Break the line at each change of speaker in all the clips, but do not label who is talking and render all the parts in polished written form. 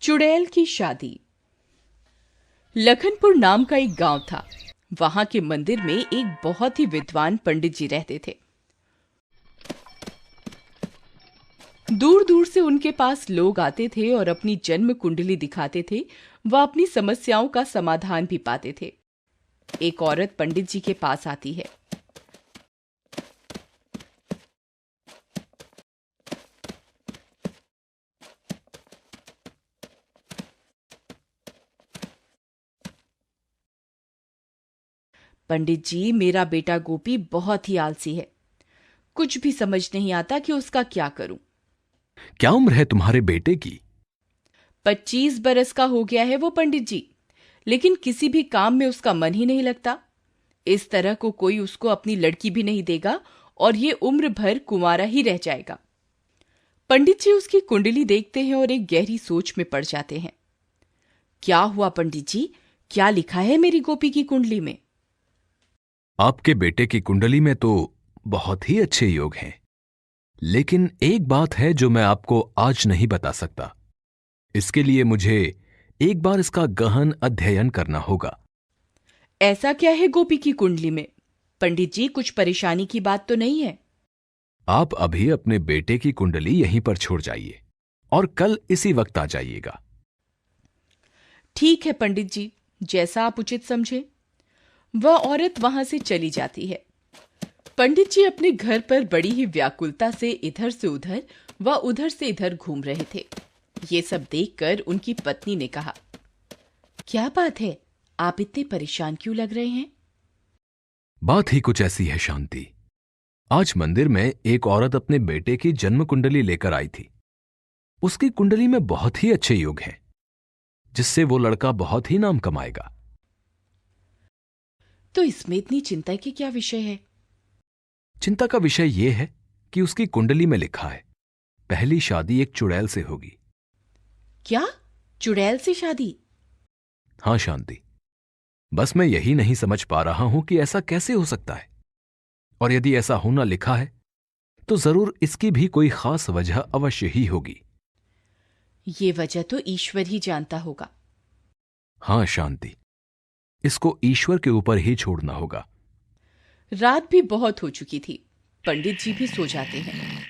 चुड़ैल की शादी। लखनपुर नाम का एक गांव था। वहां के मंदिर में एक बहुत ही विद्वान पंडित जी रहते थे। दूर दूर से उनके पास लोग आते थे और अपनी जन्म कुंडली दिखाते थे। वह अपनी समस्याओं का समाधान भी पाते थे। एक औरत पंडित जी के पास आती है। पंडित जी, मेरा बेटा गोपी बहुत ही आलसी है। कुछ भी समझ नहीं आता कि उसका क्या करूं।
क्या उम्र है तुम्हारे बेटे की?
25 बरस का हो गया है वो पंडित जी, लेकिन किसी भी काम में उसका मन ही नहीं लगता। इस तरह को कोई उसको अपनी लड़की भी नहीं देगा और ये उम्र भर कुंवारा ही रह जाएगा। पंडित जी उसकी कुंडली देखते हैं और एक गहरी सोच में पड़ जाते हैं। क्या हुआ पंडित जी? क्या लिखा है मेरी गोपी की कुंडली में?
आपके बेटे की कुंडली में तो बहुत ही अच्छे योग हैं, लेकिन एक बात है जो मैं आपको आज नहीं बता सकता। इसके लिए मुझे एक बार इसका गहन अध्ययन करना होगा।
ऐसा क्या है गोपी की कुंडली में? पंडित जी, कुछ परेशानी की बात तो नहीं है?
आप अभी अपने बेटे की कुंडली यहीं पर छोड़ जाइए और कल इसी वक्त आ जाइएगा।
ठीक है पंडित जी, जैसा आप उचित समझे। वह औरत वहां से चली जाती है। पंडित जी अपने घर पर बड़ी ही व्याकुलता से इधर से उधर व उधर से इधर घूम रहे थे। ये सब देखकर उनकी पत्नी ने कहा, क्या बात है, आप इतने परेशान क्यों लग रहे हैं?
बात ही कुछ ऐसी है शांति। आज मंदिर में एक औरत अपने बेटे की जन्म कुंडली लेकर आई थी। उसकी कुंडली में बहुत ही अच्छे योग हैं, जिससे वो लड़का बहुत ही नाम कमाएगा।
तो इसमें इतनी चिंता की क्या विषय है?
चिंता का विषय यह है कि उसकी कुंडली में लिखा है, पहली शादी एक चुड़ैल से होगी।
क्या? चुड़ैल से शादी?
हां शांति, बस मैं यही नहीं समझ पा रहा हूं कि ऐसा कैसे हो सकता है। और यदि ऐसा होना लिखा है तो जरूर इसकी भी कोई खास वजह अवश्य ही होगी।
ये वजह तो ईश्वर ही जानता होगा।
हां शांति, इसको ईश्वर के ऊपर ही छोड़ना होगा।
रात भी बहुत हो चुकी थी। पंडित जी भी सो जाते हैं।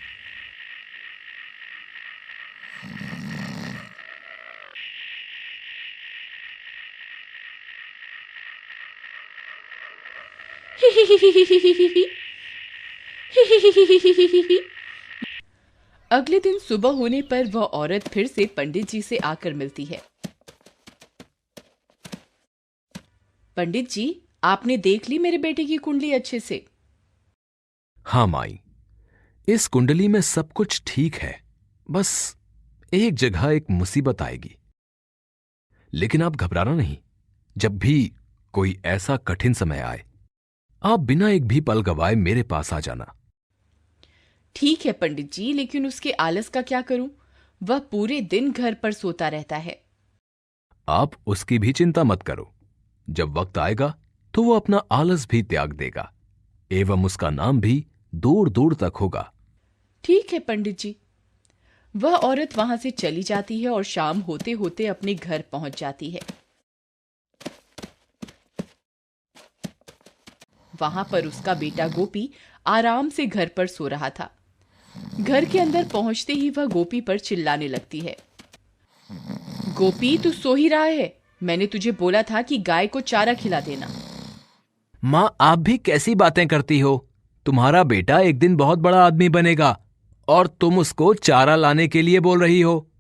अगले दिन सुबह होने पर वह औरत फिर से पंडित जी से आकर मिलती है। पंडित जी, आपने देख ली मेरे बेटे की कुंडली अच्छे से?
हां माई, इस कुंडली में सब कुछ ठीक है, बस एक जगह एक मुसीबत आएगी। लेकिन आप घबराना नहीं। जब भी कोई ऐसा कठिन समय आए, आप बिना एक भी पल गवाए मेरे पास आ जाना।
ठीक है पंडित जी, लेकिन उसके आलस का क्या करूं? वह पूरे दिन घर पर सोता रहता है।
आप उसकी भी चिंता मत करो। जब वक्त आएगा तो वो अपना आलस भी त्याग देगा एवं उसका नाम भी दूर दूर तक होगा।
ठीक है पंडित जी। वह औरत वहां से चली जाती है और शाम होते होते अपने घर पहुंच जाती है। वहां पर उसका बेटा गोपी आराम से घर पर सो रहा था। घर के अंदर पहुंचते ही वह गोपी पर चिल्लाने लगती है। गोपी, तू सो ही रहा है? मैंने तुझे बोला था कि गाय को चारा खिला देना।
मां, आप भी कैसी बातें करती हो? तुम्हारा बेटा एक दिन बहुत बड़ा आदमी बनेगा और तुम उसको चारा लाने के लिए बोल रही हो।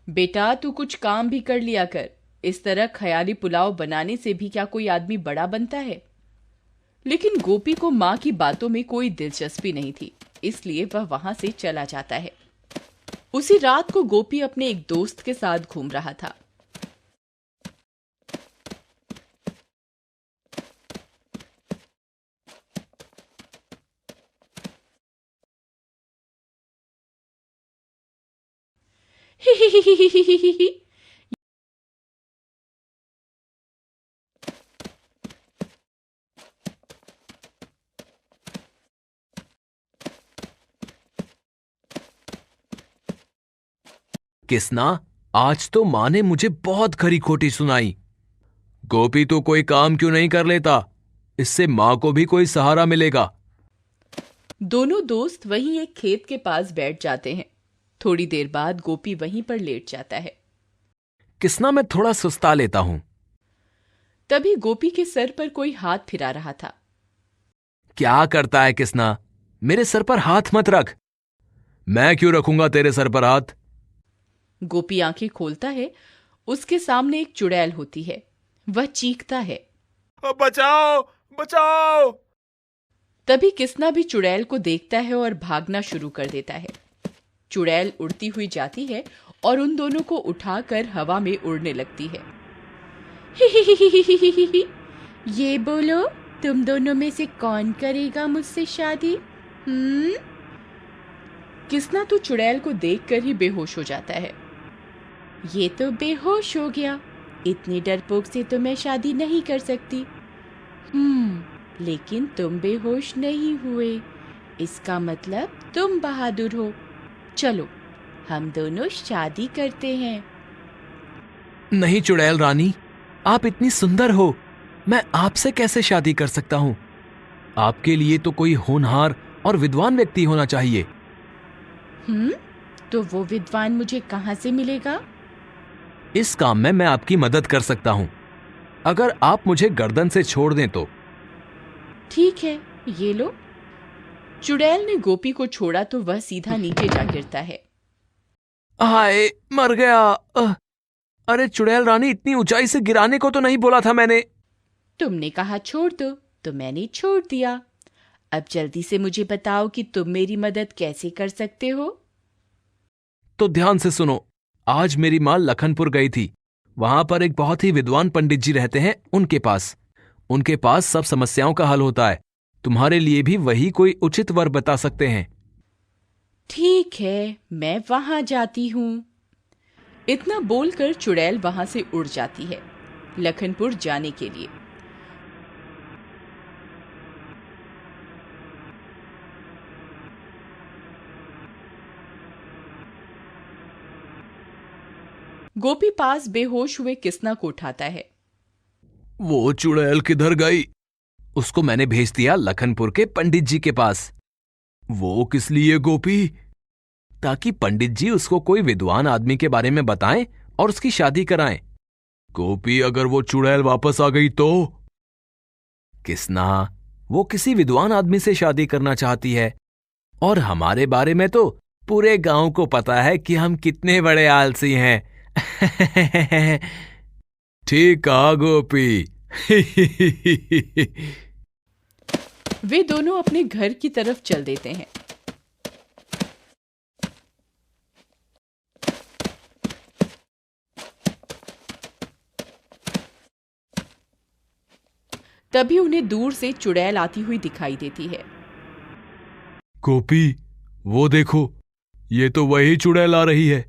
बेटा, तू कुछ काम भी कर लिया कर। इस तरह ख्याली पुलाव बनाने से भी क्या कोई आदमी बड़ा बनता है? लेकिन गोपी को माँ की बातों में कोई दिलचस्पी नहीं थी, इसलिए वह वहां से चला जाता है। उसी रात को गोपी अपने एक दोस्त के साथ घूम रहा था।
किसना, आज तो माँ ने मुझे बहुत खरी खोटी सुनाई। गोपी तो कोई काम क्यों नहीं कर लेता, इससे माँ को भी कोई सहारा मिलेगा।
दोनों दोस्त वहीं एक खेत के पास बैठ जाते हैं। थोड़ी देर बाद गोपी वहीं पर लेट जाता है।
किसना, मैं थोड़ा सुस्ता लेता हूं।
तभी गोपी के सर पर कोई हाथ फिरा रहा था।
क्या करता है किसना, मेरे सर पर हाथ मत रख। मैं क्यों रखूंगा तेरे सर पर हाथ।
गोपी आंखें खोलता है। उसके सामने एक चुड़ैल होती है। वह चीखता है,
बचाओ बचाओ।
तभी किसना भी चुड़ैल को देखता है और भागना शुरू कर देता है। चुड़ैल उड़ती हुई जाती है और उन दोनों को उठाकर हवा में उड़ने लगती है। ये बोलो, तुम दोनों में से कौन करेगा मुझसे शादी? किसना तो चुड़ैल को देखकर ही बेहोश हो जाता है। ये तो बेहोश हो गया, इतनी डरपोक से तो मैं शादी नहीं कर सकती। लेकिन तुम बेहोश नहीं हुए, इसका मतलब तुम बहादुर हो। चलो, हम दोनों शादी करते हैं।
नहीं चुड़ैल रानी, आप इतनी सुंदर हो, मैं आपसे कैसे शादी कर सकता हूं? आपके लिए तो कोई होनहार और विद्वान व्यक्ति होना चाहिए।
तो वो विद्वान मुझे कहां से मिलेगा?
इस काम में मैं आपकी मदद कर सकता हूं, अगर आप मुझे गर्दन से छोड़ दें तो।
ठीक है, ये लो। चुड़ैल ने गोपी को छोड़ा तो वह सीधा नीचे जा गिरता है।
हाय, मर गया। अरे चुड़ैल रानी, इतनी ऊंचाई से गिराने को तो नहीं बोला था मैंने।
तुमने कहा छोड़ दो, तो मैंने छोड़ दिया। अब जल्दी से मुझे बताओ कि तुम मेरी मदद कैसे कर सकते हो?
तो ध्यान से सुनो, आज मेरी माँ लखनपुर गई थी। वहां पर एक बहुत ही विद्वान पंडित जी रहते हैं, उनके पास सब समस्याओं का हल होता है। तुम्हारे लिए भी वही कोई उचित वर बता सकते हैं।
ठीक है, मैं वहां जाती हूं। इतना बोलकर चुड़ैल वहां से उड़ जाती है, लखनपुर जाने के लिए। गोपी पास बेहोश हुए किसना को उठाता है।
वो चुड़ैल किधर गई? उसको मैंने भेज दिया लखनपुर के पंडित जी के पास। वो किस लिए गोपी? ताकि पंडित जी उसको कोई विद्वान आदमी के बारे में बताएं और उसकी शादी कराएं। गोपी, अगर वो चुड़ैल वापस आ गई तो? किसना, वो किसी विद्वान आदमी से शादी करना चाहती है, और हमारे बारे में तो पूरे गांव को पता है कि हम कितने बड़े आलसी हैं। ठीक कहा गोपी।
वे दोनों अपने घर की तरफ चल देते हैं। तभी उन्हें दूर से चुड़ैल आती हुई दिखाई देती है।
गोपी, वो देखो, ये तो वही चुड़ैल आ रही है।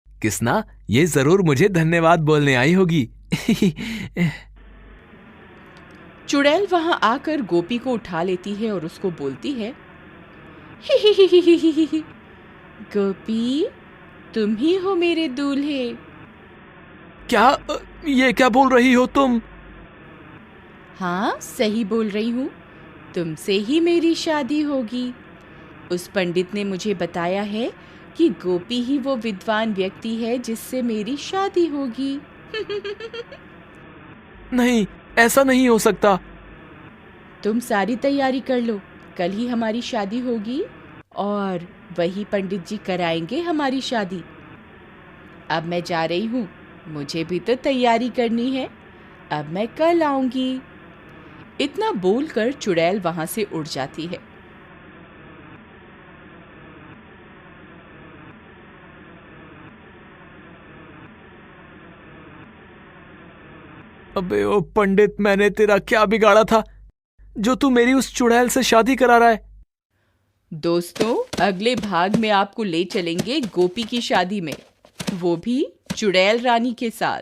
किसना, ये जरूर मुझे धन्यवाद बोलने आई होगी।
चुड़ैल वहां आकर गोपी को उठा लेती है और उसको बोलती है, गोपी, तुम ही हो मेरे दूल्हे।
क्या? ये क्या बोल रही हो तुम?
हाँ, सही बोल रही हूँ, तुमसे ही मेरी शादी होगी। उस पंडित ने मुझे बताया है कि गोपी ही वो विद्वान व्यक्ति है जिससे मेरी शादी होगी।
नहीं, ऐसा नहीं हो सकता।
तुम सारी तैयारी कर लो, कल ही हमारी शादी होगी और वही पंडित जी कराएंगे हमारी शादी। अब मैं जा रही हूँ, मुझे भी तो तैयारी करनी है। अब मैं कल आऊंगी। इतना बोलकर चुड़ैल वहां से उड़ जाती है।
अबे ओ पंडित, मैंने तेरा क्या बिगाड़ा था जो तू मेरी उस चुड़ैल से शादी करा रहा है?
दोस्तों, अगले भाग में आपको ले चलेंगे गोपी की शादी में, वो भी चुड़ैल रानी के साथ।